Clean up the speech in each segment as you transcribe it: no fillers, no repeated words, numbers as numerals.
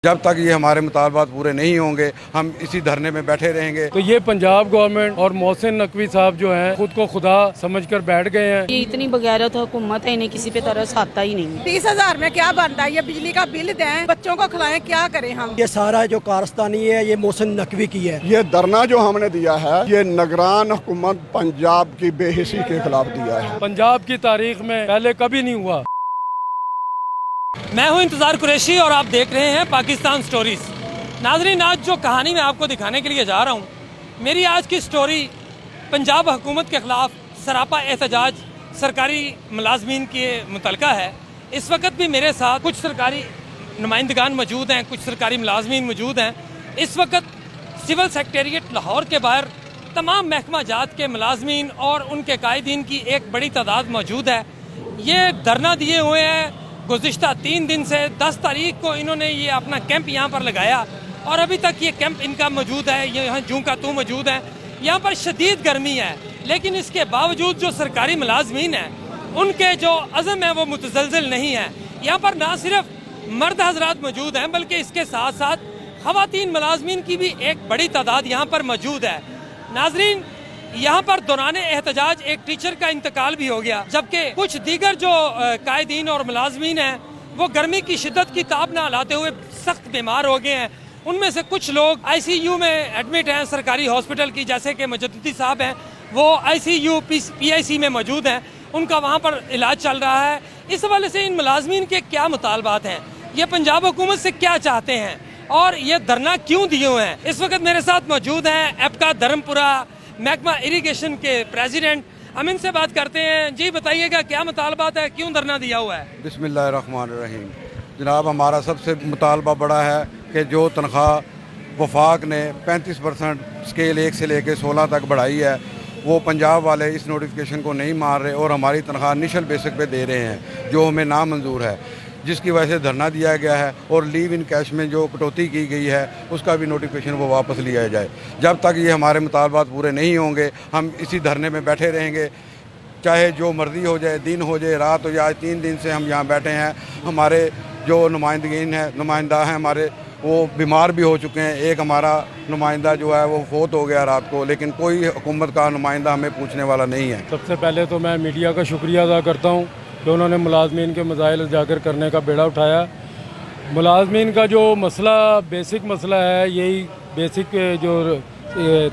جب تک یہ ہمارے مطالبات پورے نہیں ہوں گے ہم اسی دھرنے میں بیٹھے رہیں گے۔ تو یہ پنجاب گورنمنٹ اور محسن نقوی صاحب جو ہیں خود کو خدا سمجھ کر بیٹھ گئے ہیں۔ یہ اتنی بغیرت حکومت ہے، انہیں کسی پہ ترس آتا ہی نہیں۔ 30,000 میں کیا بنتا ہے؟ یہ بجلی کا بل دیں، بچوں کو کھلائیں، کیا کریں ہم؟ یہ سارا جو کارستانی ہے یہ محسن نقوی کی ہے۔ یہ دھرنا جو ہم نے دیا ہے یہ نگران حکومت پنجاب کی بے حسی کے خلاف دیا ہے۔ پنجاب کی تاریخ میں پہلے کبھی نہیں ہوا۔ میں ہوں انتظار قریشی اور آپ دیکھ رہے ہیں پاکستان سٹوریز۔ ناظرین، آج جو کہانی میں آپ کو دکھانے کے لیے جا رہا ہوں، میری آج کی سٹوری پنجاب حکومت کے خلاف سراپا احتجاج سرکاری ملازمین کے متعلقہ ہے۔ اس وقت بھی میرے ساتھ کچھ سرکاری نمائندگان موجود ہیں، کچھ سرکاری ملازمین موجود ہیں۔ اس وقت سول سیکریٹریٹ لاہور کے باہر تمام محکمہ جات کے ملازمین اور ان کے قائدین کی ایک بڑی تعداد موجود ہے۔ یہ دھرنا دیے ہوئے ہیں گزشتہ 3 دن سے۔ 10 تاریخ کو انہوں نے یہ اپنا کیمپ یہاں پر لگایا اور ابھی تک یہ کیمپ ان کا موجود ہے، یہاں جوں کا تو موجود ہے۔ یہاں پر شدید گرمی ہے، لیکن اس کے باوجود جو سرکاری ملازمین ہیں ان کے جو عزم ہے وہ متزلزل نہیں ہے۔ یہاں پر نہ صرف مرد حضرات موجود ہیں بلکہ اس کے ساتھ ساتھ خواتین ملازمین کی بھی ایک بڑی تعداد یہاں پر موجود ہے۔ ناظرین، یہاں پر دوران احتجاج ایک ٹیچر کا انتقال بھی ہو گیا، جبکہ کچھ دیگر جو قائدین اور ملازمین ہیں وہ گرمی کی شدت کی تاب نہ لاتے ہوئے سخت بیمار ہو گئے ہیں۔ ان میں سے کچھ لوگ آئی سی یو میں ایڈمٹ ہیں سرکاری ہاسپٹل کی، جیسے کہ مجددی صاحب ہیں، وہ آئی سی یو پی آئی سی میں موجود ہیں، ان کا وہاں پر علاج چل رہا ہے۔ اس حوالے سے ان ملازمین کے کیا مطالبات ہیں، یہ پنجاب حکومت سے کیا چاہتے ہیں اور یہ دھرنا کیوں دیے ہوئے ہیں؟ اس وقت میرے ساتھ موجود ہیں ایپکا دھرمپورہ محکمہ اریگیشن کے پریزیڈنٹ۔ ہم ان سے بات کرتے ہیں۔ جی بتائیے گا کیا مطالبات ہے، کیوں دھرنا دیا ہوا ہے؟ بسم اللہ الرحمن الرحیم۔ جناب، ہمارا سب سے مطالبہ بڑا ہے کہ جو تنخواہ وفاق نے 35% اسکیل 1 سے لے کے 16 تک بڑھائی ہے، وہ پنجاب والے اس نوٹیفیکیشن کو نہیں مان رہے اور ہماری تنخواہ انیشل بیسک پہ دے رہے ہیں، جو ہمیں نامنظور ہے، جس کی وجہ سے دھرنا دیا گیا ہے۔ اور لیو ان کیش میں جو کٹوتی کی گئی ہے اس کا بھی نوٹیفیکیشن وہ واپس لیا جائے۔ جب تک یہ ہمارے مطالبات پورے نہیں ہوں گے ہم اسی دھرنے میں بیٹھے رہیں گے، چاہے جو مرضی ہو جائے، دن ہو جائے، رات ہو جائے۔ آج 3 دن سے ہم یہاں بیٹھے ہیں۔ ہمارے جو نمائندہ ہیں ہمارے، وہ بیمار بھی ہو چکے ہیں۔ ایک ہمارا نمائندہ جو ہے وہ فوت ہو گیا رات کو، لیکن کوئی حکومت کا نمائندہ ہمیں پوچھنے والا نہیں ہے۔ سب سے پہلے تو میں میڈیا کا شکریہ ادا کرتا ہوں کہ انہوں نے ملازمین کے مسائل اجاگر کرنے کا بیڑا اٹھایا۔ ملازمین کا جو مسئلہ، بیسک مسئلہ ہے، یہی بیسک جو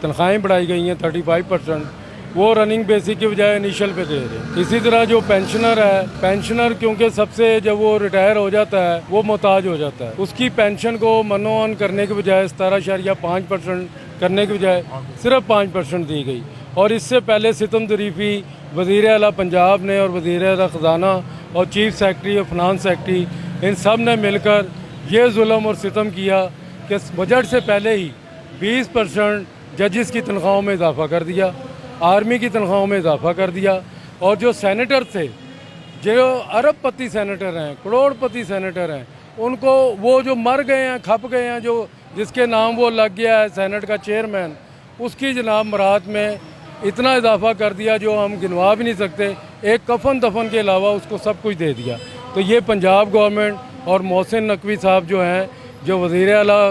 تنخواہیں بڑھائی گئی ہیں 35%، وہ رننگ بیسک کی بجائے انیشل پہ دے رہے ہیں۔ اسی طرح جو پینشنر ہے، پینشنر کیونکہ سب سے جب وہ ریٹائر ہو جاتا ہے وہ محتاج ہو جاتا ہے، اس کی پینشن کو منو آن کرنے کے بجائے 17.5% کرنے کے بجائے صرف 5% دی گئی۔ اور اس سے پہلے ستم ظریفی وزیر اعلیٰ پنجاب نے اور وزیر اعلیٰ خزانہ اور چیف سیکرٹری اور فنانس سیکرٹری، ان سب نے مل کر یہ ظلم اور ستم کیا کہ بجٹ سے پہلے ہی 20% ججز کی تنخواہوں میں اضافہ کر دیا، آرمی کی تنخواہوں میں اضافہ کر دیا، اور جو سینیٹر تھے، جو ارب پتی سینیٹر ہیں، کروڑ پتی سینیٹر ہیں، ان کو وہ جو مر گئے ہیں، کھپ گئے ہیں، جو جس کے نام وہ لگ گیا ہے سینٹ کا چیئرمین، اس کی جناب مراد میں اتنا اضافہ کر دیا جو ہم گنوا بھی نہیں سکتے۔ ایک کفن دفن کے علاوہ اس کو سب کچھ دے دیا۔ تو یہ پنجاب گورنمنٹ اور محسن نقوی صاحب جو ہیں، جو وزیر اعلیٰ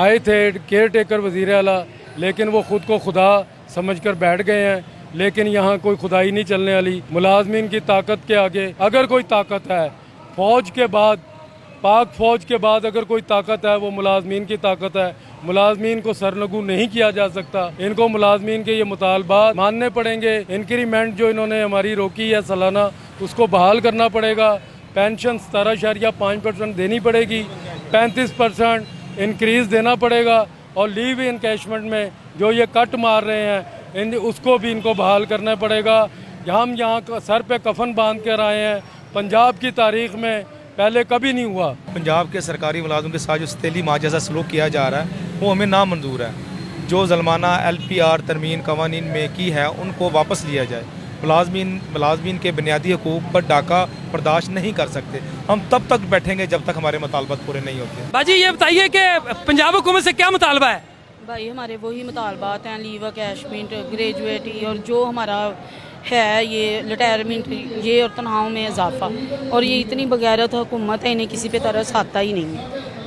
آئے تھے، کیئر ٹیکر وزیر اعلیٰ، لیکن وہ خود کو خدا سمجھ کر بیٹھ گئے ہیں۔ لیکن یہاں کوئی خدائی نہیں چلنے والی۔ ملازمین کی طاقت کے آگے اگر کوئی طاقت ہے، فوج کے بعد، پاک فوج کے بعد اگر کوئی طاقت ہے وہ ملازمین کی طاقت ہے۔ ملازمین کو سرنگو نہیں کیا جا سکتا۔ ان کو ملازمین کے یہ مطالبات ماننے پڑیں گے۔ انکریمنٹ جو انہوں نے ہماری روکی ہے سالانہ، اس کو بحال کرنا پڑے گا۔ پینشن 17.5% دینی پڑے گی، 35% انکریز دینا پڑے گا، اور لیو انکیشمنٹ میں جو یہ کٹ مار رہے ہیں اس کو بھی ان کو بحال کرنا پڑے گا۔ ہم یہاں سر پہ کفن باندھ کر آئے ہیں۔ پنجاب کی تاریخ میں پہلے کبھی نہیں ہوا۔ پنجاب کے سرکاری ملازموں کے ساتھ جو ستیلی ماں جیسا سلوک کیا جا رہا ہے وہ ہمیں نامنظور ہے۔ جو ظلمانہ LPR ترمیم قوانین میں کی ہے ان کو واپس لیا جائے۔ ملازمین کے بنیادی حقوق پر ڈاکہ برداشت نہیں کر سکتے۔ ہم تب تک بیٹھیں گے جب تک ہمارے مطالبات پورے نہیں ہوتے۔ باجی یہ بتائیے کہ پنجاب حکومت سے کیا مطالبہ ہے؟ بھائی ہمارے وہی مطالبات ہیں، لیو کیشمنٹ، گریجویٹی، اور جو ہمارا ہے یہ ریٹائرمنٹ، یہ اور تنخواہوں میں اضافہ۔ اور یہ اتنی بغیرت حکومت ہے، انہیں کسی پہ ترس آتا ہی نہیں۔